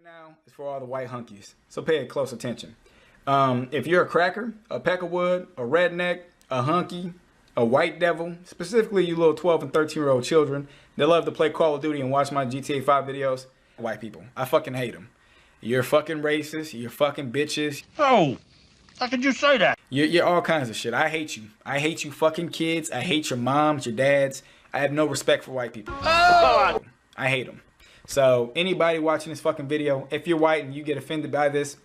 Now is for all the white hunkies, so pay close attention. If you're a cracker, a peckerwood, a redneck, a hunky, a white devil, specifically you little 12 and 13-year-old children that love to play Call of Duty and watch my GTA 5 videos, white people, I fucking hate them. You're fucking racist, you're fucking bitches. Oh, how could you say that? You're all kinds of shit. I hate you. I hate you fucking kids. I hate your moms, your dads. I have no respect for white people. Oh! I hate them. So anybody watching this fucking video, if you're white and you get offended by this,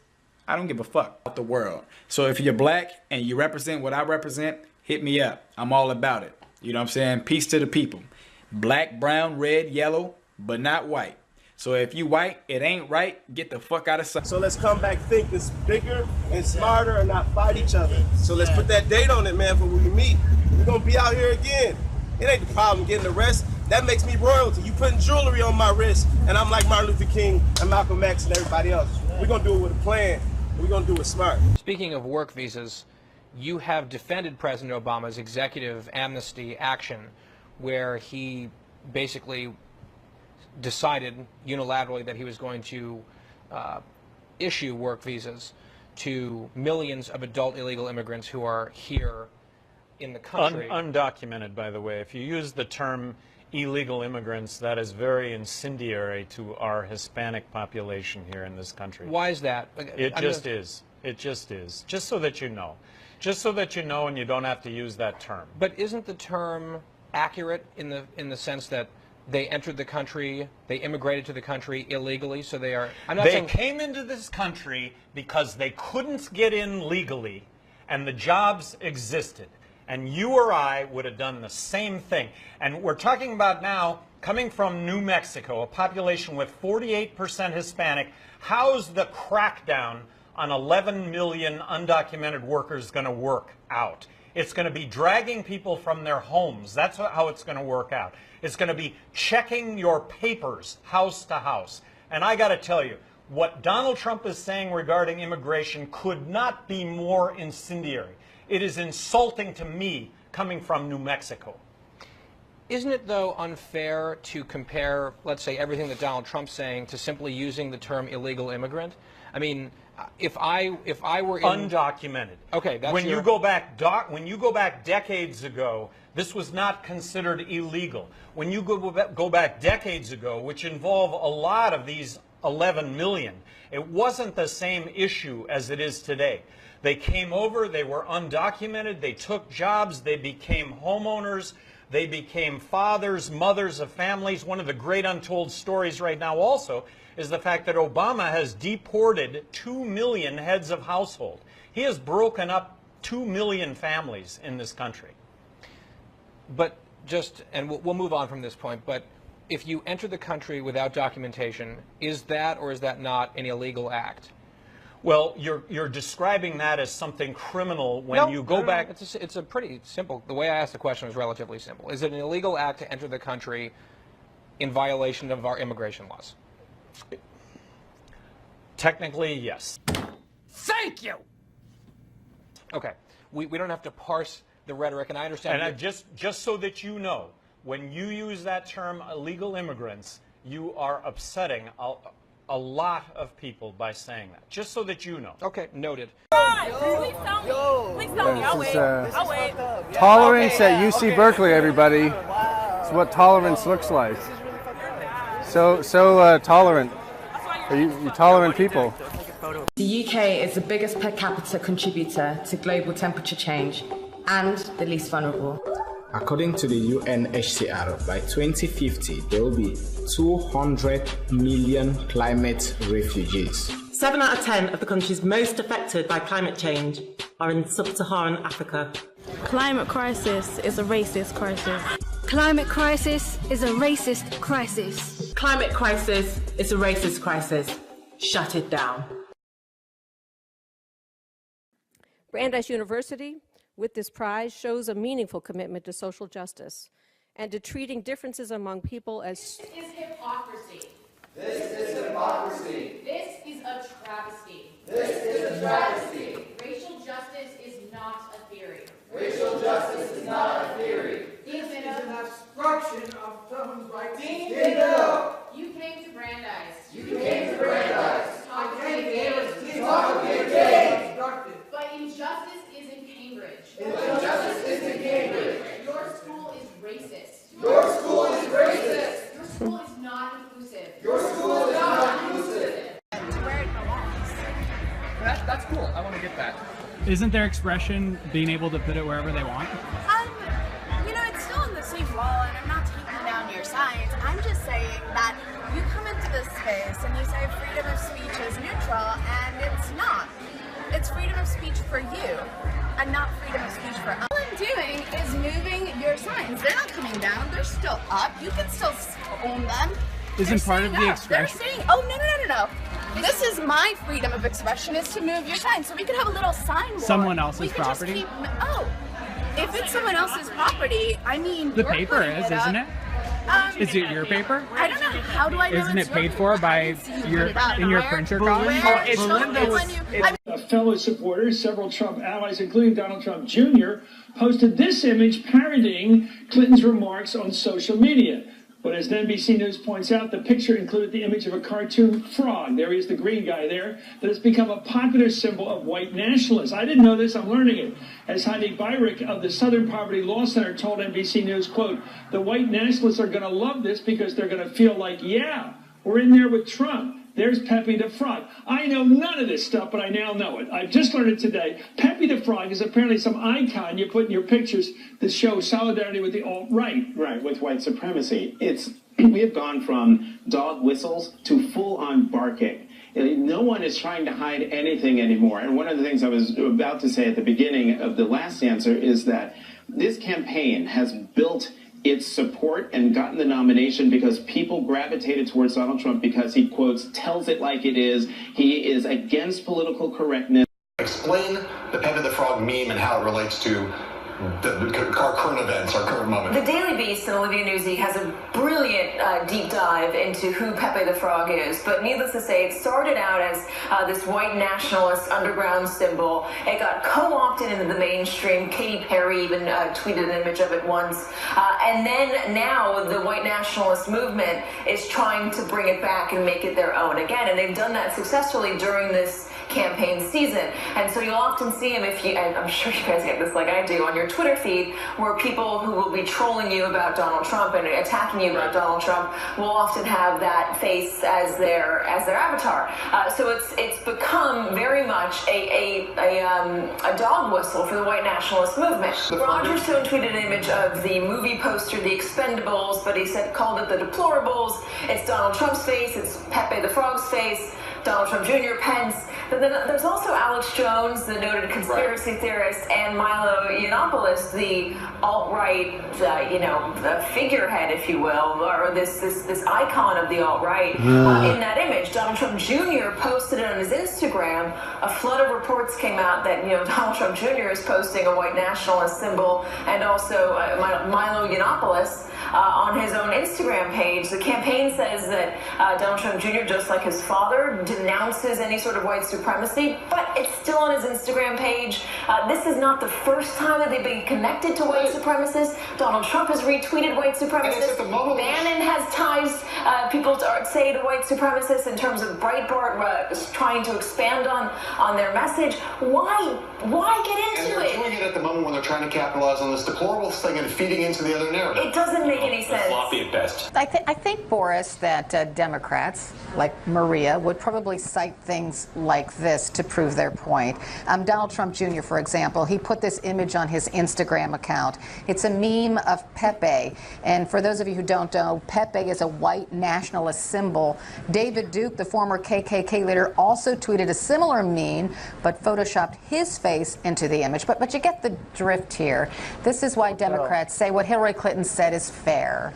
I don't give a fuck about the world. So if you're black and you represent what I represent, hit me up. I'm all about it. You know what I'm saying? Peace to the people. Black, brown, red, yellow, but not white. So if you white, it ain't right, get the fuck out of sight. So let's come back, think this bigger and smarter and not fight each other. So let's put that date on it, man, for when we meet. We're gonna be out here again. It ain't the problem getting the rest. That makes me royalty. You putting jewelry on my wrist, and I'm like Martin Luther King and Malcolm X and everybody else. We're gonna do it with a plan. We're gonna do it smart. Speaking of work visas, you have defended President Obama's executive amnesty action, where he basically decided unilaterally that he was going to issue work visas to millions of adult illegal immigrants who are here in the country. Undocumented, by the way. If you use the term illegal immigrants, that is very incendiary to our Hispanic population here in this country. Why is that? It just is. It just is. Just so that you know. Just so that you know and you don't have to use that term. But isn't the term accurate in the sense that they entered the country, they immigrated to the country illegally, so they are... They came into this country because they couldn't get in legally, and the jobs existed. And you or I would have done the same thing. And we're talking about now, coming from New Mexico, a population with 48% Hispanic, how's the crackdown on 11 million undocumented workers going to work out? It's going to be dragging people from their homes. That's how it's going to work out. It's going to be checking your papers house to house. And I got to tell you, what Donald Trump is saying regarding immigration could not be more incendiary. It is insulting to me coming from New Mexico. Isn't it, though, unfair to compare, let's say, everything that Donald Trump's saying to simply using the term illegal immigrant? I mean, if I were in... Undocumented. Okay, that's when you go back decades ago, this was not considered illegal. When you go back decades ago, which involve a lot of these 11 million, it wasn't the same issue as it is today. They came over, they were undocumented, they took jobs, they became homeowners, they became fathers, mothers of families. One of the great untold stories right now also is the fact that Obama has deported 2 million heads of household. He has broken up 2 million families in this country. But just, and we'll move on from this point, but if you enter the country without documentation, is that or is that not an illegal act? Well, you're describing that as something criminal when you go back. It's a pretty simple, the way I asked the question was relatively simple. Is it an illegal act to enter the country in violation of our immigration laws? Technically, yes. Thank you! Okay, we don't have to parse the rhetoric, and I understand. And just so that you know, when you use that term illegal immigrants, you are upsetting a lot of people by saying that. Just so that you know. Okay, noted. Please tell me. Please tell me. I'll wait. I'll wait. Tolerance at UC Berkeley, everybody. It's what tolerance looks like. So tolerant. You're tolerant people. The UK is the biggest per capita contributor to global temperature change and the least vulnerable. According to the UNHCR, by 2050, there will be 200 million climate refugees. 7 out of 10 of the countries most affected by climate change are in sub-Saharan Africa. Climate crisis is a racist crisis. Climate crisis is a racist crisis. Climate crisis is a racist crisis. Shut it down. Brandeis University, with this prize, shows a meaningful commitment to social justice and to treating differences among people as... This is hypocrisy. This is hypocrisy. This is a travesty. This is a travesty. Racial justice is not a theory. Racial justice is not a theory. The destruction of someone's right to Ding stand up. You came to Brandeis. You came to Brandeis. Talk I came to to talk to your game. But injustice is in Cambridge. Injustice is in Cambridge. Your school is racist. Your school is racist. Your school is not inclusive. Your school is not inclusive. To where it belongs. That's cool. I want to get that. Isn't their expression being able to put it wherever they want? You know, it's still in the same wall, and I'm not taking down your signs. I'm just saying that you come into this space and you say freedom of speech is neutral, and it's not. It's freedom of speech for you, and not freedom of speech for others. All I'm doing is moving your signs. They're not coming down. They're still up. You can still own them. Isn't part of the expression? They're saying, oh, no. This is my freedom of expression, is to move your sign. So we could have a little sign board. Someone else's property? If it's someone else's property, I mean, the paper is, isn't it? Is it your paper? I don't know. How do I know? Isn't it paid for by your printer cost? Fellow supporters, several Trump allies, including Donald Trump Jr., posted this image parodying Clinton's remarks on social media. But as NBC News points out, the picture included the image of a cartoon frog. There he is, the green guy there, that has become a popular symbol of white nationalists. I didn't know this, I'm learning it. As Heidi Byrick of the Southern Poverty Law Center told NBC News, quote, the white nationalists are going to love this because they're going to feel like, yeah, we're in there with Trump. There's Pepe the Frog. I know none of this stuff, but I now know it. I just learned it today. Pepe the Frog is apparently some icon you put in your pictures that show solidarity with the alt-right. Right, with white supremacy. We have gone from dog whistles to full-on barking. No one is trying to hide anything anymore. And one of the things I was about to say at the beginning of the last answer is that this campaign has built its support and gotten the nomination because people gravitated towards Donald Trump because he, quotes, tells it like it is. He is against political correctness. Explain the Pepe the Frog meme and how it relates to our current events, our current moment. The Daily Beast and Olivia Nuzzi has a brilliant deep dive into who Pepe the Frog is. But needless to say, it started out as this white nationalist underground symbol. It got co-opted into the mainstream. Katy Perry even tweeted an image of it once. And then now the white nationalist movement is trying to bring it back and make it their own again. And they've done that successfully during this campaign season. And so you'll often see him, and I'm sure you guys get this like I do, on your Twitter feed, where people who will be trolling you about Donald Trump and attacking you about Donald Trump will often have that face as their avatar. So it's become very much a dog whistle for the white nationalist movement. Roger Stone tweeted an image of the movie poster, The Expendables, but he called it The Deplorables. It's Donald Trump's face, it's Pepe the Frog's face, Donald Trump Jr., Pence. But then there's also Alex Jones, the noted conspiracy theorist, and Milo Yiannopoulos, the alt-right, the figurehead, if you will, or this icon of the alt-right in that image. Donald Trump Jr. posted it on his Instagram. A flood of reports came out that Donald Trump Jr. is posting a white nationalist symbol, and also Milo Yiannopoulos on his own Instagram page. The campaign says that Donald Trump Jr., just like his father, denounces any sort of white supremacy, but it's still on his Instagram page. This is not the first time that they've been connected to white supremacists. Donald Trump has retweeted white supremacists. Bannon has ties people to say to white supremacists in terms of Breitbart trying to expand on their message. Why get into it? And they're doing it at the moment when they're trying to capitalize on this deplorable thing and feeding into the other narrative. It doesn't make any sense. Sloppy at best. I think, Boris, that Democrats, like Maria, would probably cite things like this to prove their point. Donald Trump Jr., for example, he put this image on his Instagram account. It's a meme of Pepe. And for those of you who don't know, Pepe is a white nationalist symbol. David Duke, the former KKK leader, also tweeted a similar meme, but photoshopped his face into the image. But you get the drift here. This is why Democrats say what Hillary Clinton said is fair.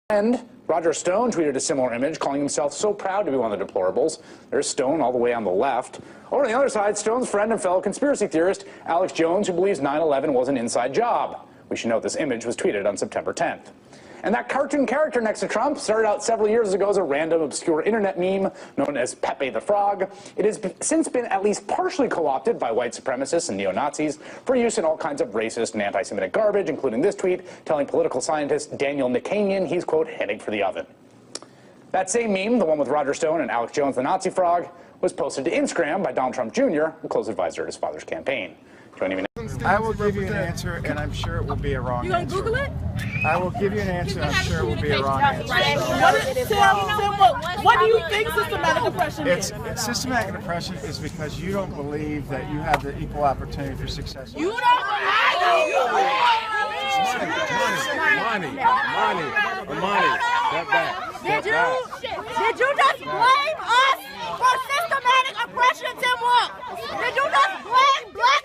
And Roger Stone tweeted a similar image, calling himself so proud to be one of the deplorables. There's Stone all the way on the left. Over on the other side, Stone's friend and fellow conspiracy theorist, Alex Jones, who believes 9/11 was an inside job. We should note this image was tweeted on September 10th. And that cartoon character next to Trump started out several years ago as a random, obscure internet meme known as Pepe the Frog. It has since been at least partially co-opted by white supremacists and neo-Nazis for use in all kinds of racist and anti-Semitic garbage, including this tweet telling political scientist Daniel Nikanyan he's, quote, heading for the oven. That same meme, the one with Roger Stone and Alex Jones the Nazi frog, was posted to Instagram by Donald Trump Jr., a close advisor at his father's campaign. I will give you an answer, and I'm sure it will be a wrong answer. You gonna Google it? I will give you an answer, and I'm sure it will be a wrong answer. What do you think systematic oppression is? Systematic oppression is because you don't believe that you have the equal opportunity for success. You don't believe. Money. Step back. Did you just blame us for systematic oppression, Tim Wolf? Did you just blame black